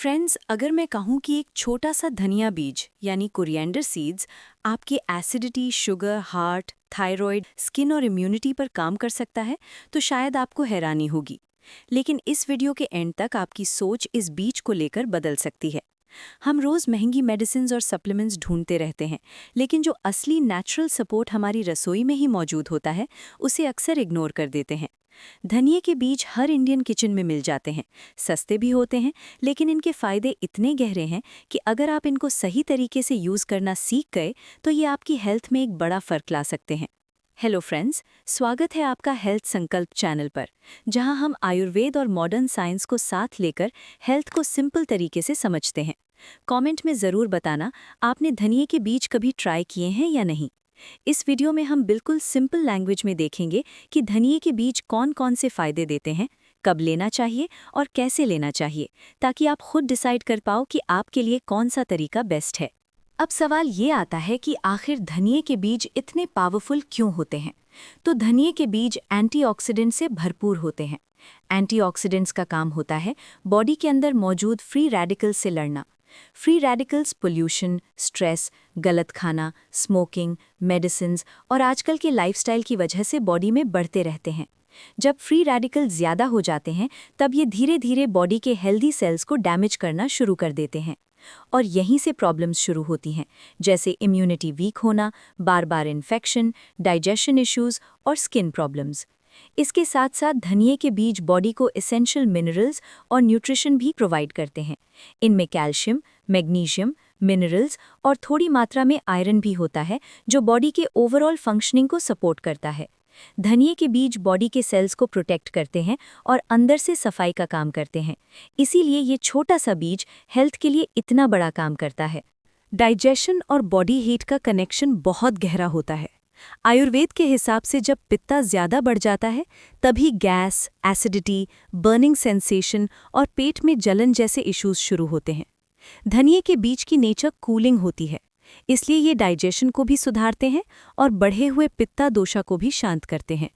Friends, अगर मैं कहूँ कि एक छोटा सा धनिया बीज यानी कोरिएंडर सीड्स आपकी acidity, sugar, heart, thyroid, skin और इम्यूनिटी पर काम कर सकता है, तो शायद आपको हैरानी होगी। लेकिन इस वीडियो के एंड तक आपकी सोच इस बीज को लेकर बदल सकती है। हम रोज़ महंगी मेडिसिन्स और सप्लीमेंट्स ढूंढते रहते हैं, लेकिन जो असली नेचुरल सपोर्ट हमारी रसोई में ही मौजूद होता है, उसे अक्सर इग्नोर कर देते हैं। धनिए के बीज हर इंडियन किचन में मिल जाते हैं, सस्ते भी होते हैं, लेकिन इनके फायदे इतने गहरे हैं कि अगर आप इनको सही तरीके से यूज़ करना सीख गए तो ये आपकी हेल्थ में एक बड़ा फ़र्क ला सकते हैं। हेलो फ्रेंड्स, स्वागत है आपका हेल्थ संकल्प चैनल पर, जहां हम आयुर्वेद और मॉडर्न साइंस को साथ लेकर हेल्थ को सिंपल तरीके से समझते हैं। कमेंट में ज़रूर बताना, आपने धनिए के बीज कभी ट्राई किए हैं या नहीं। इस वीडियो में हम बिल्कुल सिंपल लैंग्वेज में देखेंगे कि धनिए के बीज कौन-कौन से फायदे देते हैं, कब लेना चाहिए और कैसे लेना चाहिए, ताकि आप खुद डिसाइड कर पाओ कि आपके लिए कौन सा तरीका बेस्ट है। अब सवाल ये आता है कि आखिर धनिए के बीज इतने पावरफुल क्यों होते हैं? तो धनिए के बीज एंटीऑक्सीडेंट से भरपूर होते हैं। एंटीऑक्सीडेंट्स का काम होता है बॉडी के अंदर मौजूद फ्री रेडिकल्स से लड़ना। फ्री रेडिकल्स पोल्यूशन, स्ट्रेस, गलत खाना, स्मोकिंग, मेडिसिन्स और आजकल के लाइफस्टाइल की वजह से बॉडी में बढ़ते रहते हैं। जब फ्री रेडिकल ज़्यादा हो जाते हैं, तब ये धीरे धीरे बॉडी के हेल्दी सेल्स को डैमेज करना शुरू कर देते हैं। और यहीं से प्रॉब्लम्स शुरू होती हैं, जैसे इम्यूनिटी वीक होना, बार बार इन्फेक्शन, डाइजेशन इश्यूज और स्किन प्रॉब्लम्स। इसके साथ साथ धनिए के बीज बॉडी को एसेंशियल मिनरल्स और न्यूट्रिशन भी प्रोवाइड करते हैं। इनमें कैल्शियम, मैग्नीशियम, मिनरल्स और थोड़ी मात्रा में आयरन भी होता है, जो बॉडी के ओवरऑल फंक्शनिंग को सपोर्ट करता है। धनिए के बीज बॉडी के सेल्स को प्रोटेक्ट करते हैं और अंदर से सफाई का काम करते हैं। इसीलिए ये छोटा सा बीज हेल्थ के लिए इतना बड़ा काम करता है। डाइजेशन और बॉडी हीट का कनेक्शन बहुत गहरा होता है। आयुर्वेद के हिसाब से जब पित्ता ज़्यादा बढ़ जाता है, तभी गैस, एसिडिटी, बर्निंग सेंसेशन और पेट में जलन जैसे इश्यूज शुरू होते हैं। धनिए के बीज की नेचर कूलिंग होती है, इसलिए ये डाइजेशन को भी सुधारते हैं और बढ़े हुए पित्ता दोषा को भी शांत करते हैं।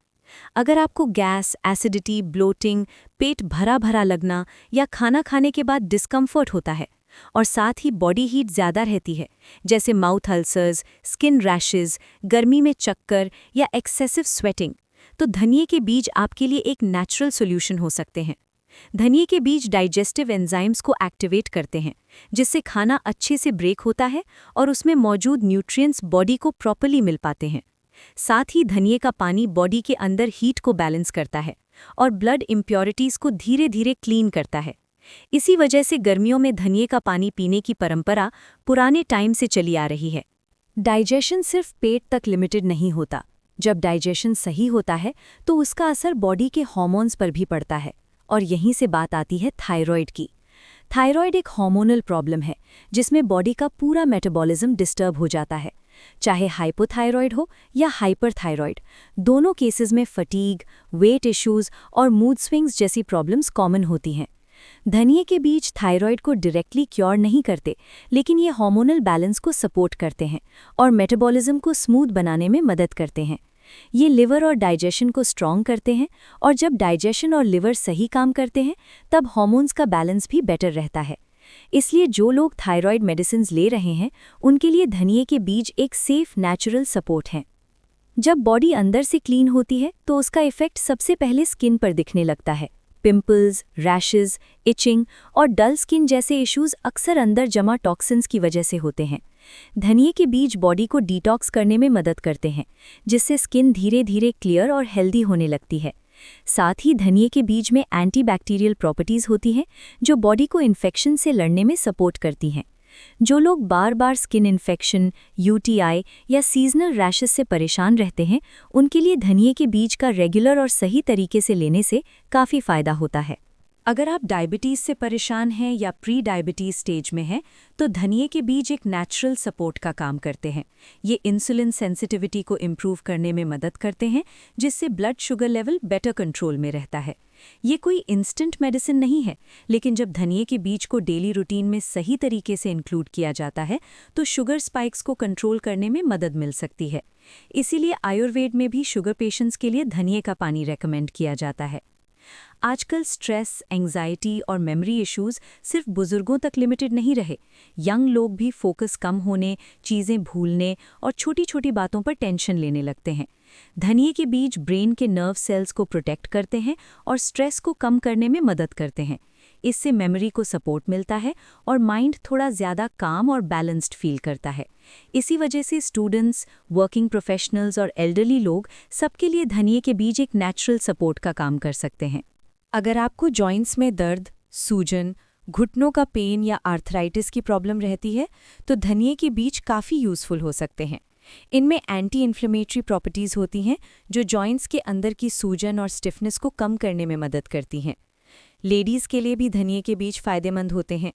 अगर आपको गैस, एसिडिटी, ब्लोटिंग, पेट भरा भरा लगना या खाना खाने के बाद डिस्कम्फर्ट होता है और साथ ही बॉडी हीट ज़्यादा रहती है, जैसे माउथ अल्सर्स, स्किन रैशेज, गर्मी में चक्कर या एक्सेसिव स्वेटिंग, तो धनिए के बीज आपके लिए एक नेचुरल सॉल्यूशन हो सकते हैं। धनिए के बीज डाइजेस्टिव एंजाइम्स को एक्टिवेट करते हैं, जिससे खाना अच्छे से ब्रेक होता है और उसमें मौजूद न्यूट्रिएंट्स बॉडी को प्रॉपर्ली मिल पाते हैं। साथ ही धनिए का पानी बॉडी के अंदर हीट को बैलेंस करता है और ब्लड इम्प्योरिटीज़ को धीरे धीरे क्लीन करता है। इसी वजह से गर्मियों में धनिए का पानी पीने की परंपरा पुराने टाइम से चली आ रही है। डाइजेशन सिर्फ पेट तक लिमिटेड नहीं होता। जब डाइजेशन सही होता है तो उसका असर बॉडी के हार्मोन्स पर भी पड़ता है, और यहीं से बात आती है थायराइड की। थायराइड एक हार्मोनल प्रॉब्लम है, जिसमें बॉडी का पूरा मेटाबॉलिज्म डिस्टर्ब हो जाता है। चाहे हाइपोथायराइड हो या हाइपरथायराइड, दोनों केसेस में फटीग, वेट इश्यूज और मूड स्विंग्स जैसी प्रॉब्लम्स कॉमन होती हैं। धनिए के बीज थायराइड को डायरेक्टली क्योर नहीं करते, लेकिन ये हार्मोनल बैलेंस को सपोर्ट करते हैं और मेटाबॉलिज्म को स्मूथ बनाने में मदद करते हैं। ये लिवर और डाइजेशन को स्ट्रॉन्ग करते हैं, और जब डाइजेशन और लिवर सही काम करते हैं, तब हार्मोन्स का बैलेंस भी बेटर रहता है। इसलिए जो लोग थायराइड मेडिसिन्स ले रहे हैं, उनके लिए धनिए के बीज एक सेफ नेचुरल सपोर्ट हैं। जब बॉडी अंदर से क्लीन होती है, तो उसका इफेक्ट सबसे पहले स्किन पर दिखने लगता है। पिंपल्स, रैशेज, इचिंग और डल स्किन जैसे इश्यूज अक्सर अंदर जमा टॉक्सिन्स की वजह से होते हैं। धनिए के बीज बॉडी को डिटॉक्स करने में मदद करते हैं, जिससे स्किन धीरे धीरे क्लियर और हेल्दी होने लगती है। साथ ही धनिए के बीज में एंटीबैक्टीरियल प्रॉपर्टीज़ होती हैं, जो बॉडी को इन्फेक्शन से लड़ने में सपोर्ट करती हैं। जो लोग बार बार स्किन इन्फेक्शन, यूटीआई या सीजनल रैशेस से परेशान रहते हैं, उनके लिए धनिए के बीज का रेगुलर और सही तरीके से लेने से काफ़ी फ़ायदा होता है। अगर आप डायबिटीज़ से परेशान हैं या प्री डायबिटीज़ स्टेज में हैं, तो धनिए के बीज एक नेचुरल सपोर्ट का काम करते हैं। ये इंसुलिन सेंसिटिविटी को इम्प्रूव करने में मदद करते हैं, जिससे blood sugar level better control में रहता है। ये कोई इंस्टेंट मेडिसिन नहीं है, लेकिन जब धनिए के बीज को डेली रूटीन में सही तरीके से इंक्लूड किया जाता है, तो शुगर स्पाइक्स को कंट्रोल करने में मदद मिल सकती है। इसीलिए आयुर्वेद में भी शुगर पेशेंट्स के लिए धनिए का पानी रेकमेंड किया जाता है। आजकल स्ट्रेस, एंजाइटी और मेमोरी इश्यूज सिर्फ बुजुर्गों तक लिमिटेड नहीं रहे। यंग लोग भी फोकस कम होने, चीज़ें भूलने और छोटी-छोटी बातों पर टेंशन लेने लगते हैं। धनिये के बीज ब्रेन के नर्व सेल्स को प्रोटेक्ट करते हैं और स्ट्रेस को कम करने में मदद करते हैं। इससे मेमोरी को सपोर्ट मिलता है और माइंड थोड़ा ज़्यादा काम और बैलेंस्ड फील करता है। इसी वजह से स्टूडेंट्स, वर्किंग प्रोफेशनल्स और एल्डरली लोग सबके लिए धनिये के बीज एक नेचुरल सपोर्ट का काम कर सकते हैं। अगर आपको जॉइंट्स में दर्द, सूजन, घुटनों का पेन या आर्थराइटिस की प्रॉब्लम रहती है, तो धनिये के बीज काफ़ी यूज़फुल हो सकते हैं। इनमें एंटी इन्फ्लेमेटरी प्रॉपर्टीज़ होती हैं जो जॉइंट्स के अंदर की सूजन और स्टिफनेस को कम करने में मदद करती हैं। लेडीज़ के लिए भी धनिये के बीज फ़ायदेमंद होते हैं।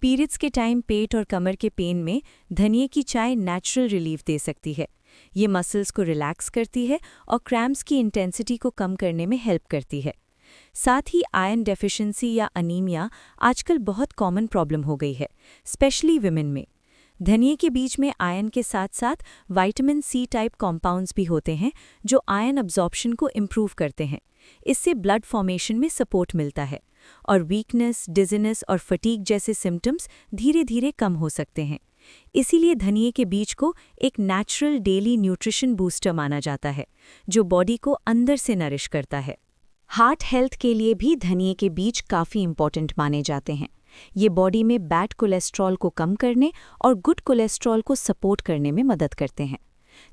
पीरियड्स के टाइम पेट और कमर के पेन में धनिये की चाय नेचुरल रिलीफ दे सकती है। ये मसल्स को रिलैक्स करती है और क्रैम्प्स की इंटेंसिटी को कम करने में हेल्प करती है। साथ ही आयरन डेफिशिएंसी या अनीमिया आजकल बहुत कॉमन प्रॉब्लम हो गई है, स्पेशली विमेन में। धनिये के बीज में आयरन के साथ साथ विटामिन सी टाइप कॉम्पाउंड्स भी होते हैं जो आयरन अब्जॉर्प्शन को इम्प्रूव करते हैं। इससे ब्लड फॉर्मेशन में सपोर्ट मिलता है और वीकनेस, डिजीनेस और फटीग जैसे सिम्टम्स धीरे धीरे कम हो सकते हैं। इसीलिए धनिये के बीज को एक नेचुरल डेली न्यूट्रिशन बूस्टर माना जाता है जो बॉडी को अंदर से नरिश करता है। हार्ट हेल्थ के लिए भी धनिये के बीज काफ़ी इंपॉर्टेंट माने जाते हैं। ये बॉडी में बैड कोलेस्ट्रॉल को कम करने और गुड कोलेस्ट्रॉल को सपोर्ट करने में मदद करते हैं।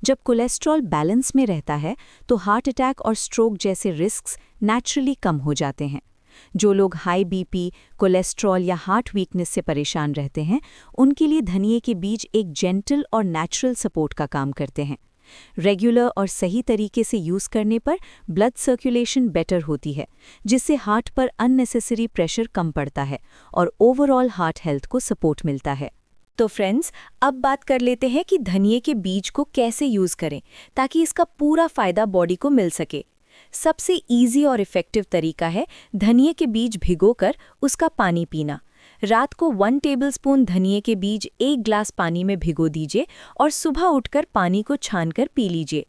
जब कोलेस्ट्रॉल बैलेंस में रहता है तो हार्ट अटैक और स्ट्रोक जैसे रिस्क्स नेचुरली कम हो जाते हैं। जो लोग हाई बीपी, कोलेस्ट्रॉल या हार्ट वीकनेस से परेशान रहते हैं, उनके लिए धनिये के बीज एक जेंटल और नेचुरल सपोर्ट का काम करते हैं। रेगुलर और सही तरीके से यूज़ करने पर ब्लड सर्कुलेशन बेटर होती है, जिससे हार्ट पर अननेसेसरी प्रेशर कम पड़ता है और ओवरऑल हार्ट हेल्थ को सपोर्ट मिलता है। तो फ्रेंड्स, अब बात कर लेते हैं कि धनिये के बीज को कैसे यूज़ करें ताकि इसका पूरा फ़ायदा बॉडी को मिल सके। सबसे ईजी और इफ़ेक्टिव तरीका है धनिये के बीज भिगोकर उसका पानी पीना। रात को 1 टेबलस्पून धनिये के बीज 1 ग्लास पानी में भिगो दीजिए और सुबह उठकर पानी को छानकर पी लीजिए।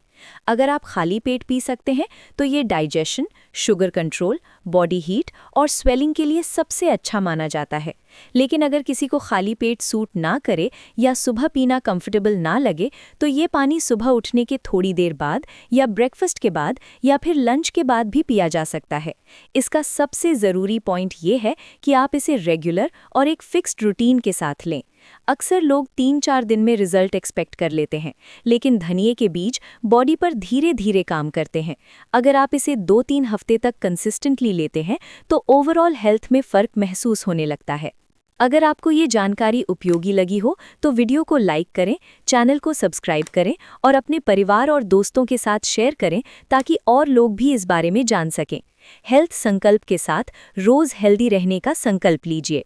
अगर आप खाली पेट पी सकते हैं तो ये digestion, sugar control, body heat और स्वेलिंग के लिए सबसे अच्छा माना जाता है। लेकिन अगर किसी को खाली पेट सूट ना करे या सुबह पीना कंफर्टेबल ना लगे तो ये पानी सुबह उठने के थोड़ी देर बाद या ब्रेकफास्ट के बाद या फिर लंच के बाद भी पिया जा सकता है। इसका सबसे ज़रूरी पॉइंट ये है कि आप इसे रेगुलर और एक फिक्स्ड रूटीन के साथ लें। अक्सर लोग 3-4 दिन में रिजल्ट एक्सपेक्ट कर लेते हैं, लेकिन धनिये के बीज बॉडी पर धीरे धीरे काम करते हैं। अगर आप इसे 2-3 हफ्ते तक कंसिस्टेंटली लेते हैं तो ओवरऑल हेल्थ में फ़र्क महसूस होने लगता है। अगर आपको ये जानकारी उपयोगी लगी हो तो वीडियो को लाइक करें, चैनल को सब्सक्राइब करें और अपने परिवार और दोस्तों के साथ शेयर करें ताकि और लोग भी इस बारे में जान सकें। हेल्थ संकल्प के साथ रोज़ हेल्दी रहने का संकल्प लीजिए।